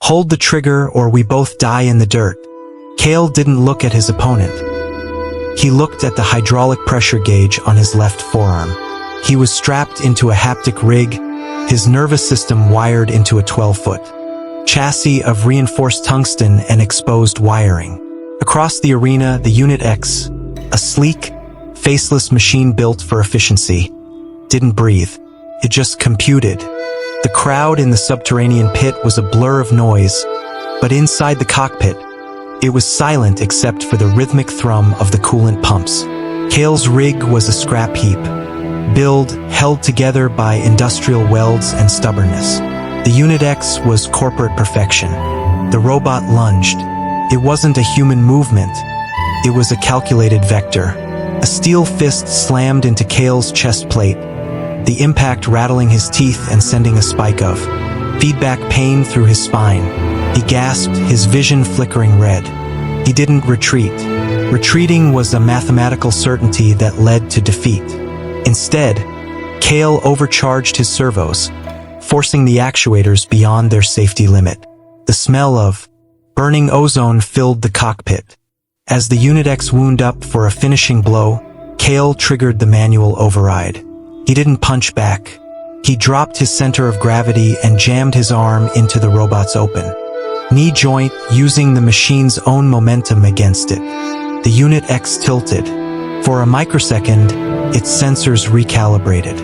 Hold the trigger or we both die in the dirt. Kael didn't look at his opponent. He looked at the hydraulic pressure gauge on his left forearm. He was strapped into a haptic rig, his nervous system wired into a 12-foot chassis of reinforced tungsten and exposed wiring. Across the arena, the Unit X, a sleek, faceless machine built for efficiency, didn't breathe. It just computed. The crowd in the subterranean pit was a blur of noise, but inside the cockpit, it was silent except for the rhythmic thrum of the coolant pumps. Kael's rig was a scrap heap, built, held together by industrial welds and stubbornness. The Unit X was corporate perfection. The robot lunged. It wasn't a human movement. It was a calculated vector. A steel fist slammed into Kael's chest plate, the impact rattling his teeth and sending a spike of feedback pain through his spine. He gasped, his vision flickering red. He didn't retreat. Retreating was a mathematical certainty that led to defeat. Instead, Kael overcharged his servos, forcing the actuators beyond their safety limit. The smell of burning ozone filled the cockpit. As the Unit X wound up for a finishing blow, Kael triggered the manual override. He didn't punch back. He dropped his center of gravity and jammed his arm into the robot's open knee joint, using the machine's own momentum against it. The Unit X tilted. For a microsecond, its sensors recalibrated.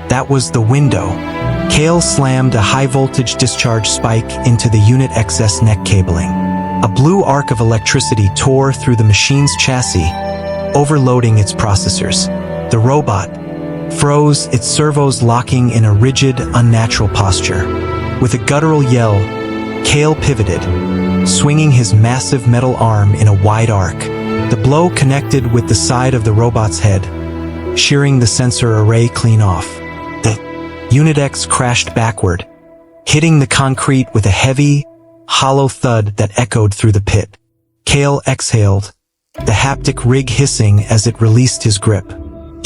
That was the window. Kael slammed a high-voltage discharge spike into the Unit X's neck cabling. A blue arc of electricity tore through the machine's chassis, overloading its processors. The robot froze, its servos locking in a rigid, unnatural posture. With a guttural yell, Kael pivoted, swinging his massive metal arm in a wide arc. The blow connected with the side of the robot's head, shearing the sensor array clean off. The Unit X crashed backward, hitting the concrete with a heavy, hollow thud that echoed through the pit. Kael exhaled, the haptic rig hissing as it released his grip.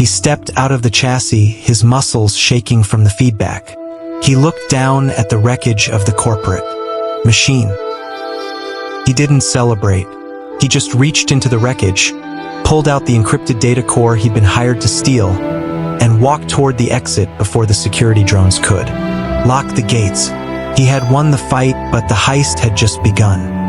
He stepped out of the chassis, his muscles shaking from the feedback. He looked down at the wreckage of the corporate machine. He didn't celebrate. He just reached into the wreckage, pulled out the encrypted data core he'd been hired to steal, and walked toward the exit before the security drones could lock the gates. He had won the fight, but the heist had just begun.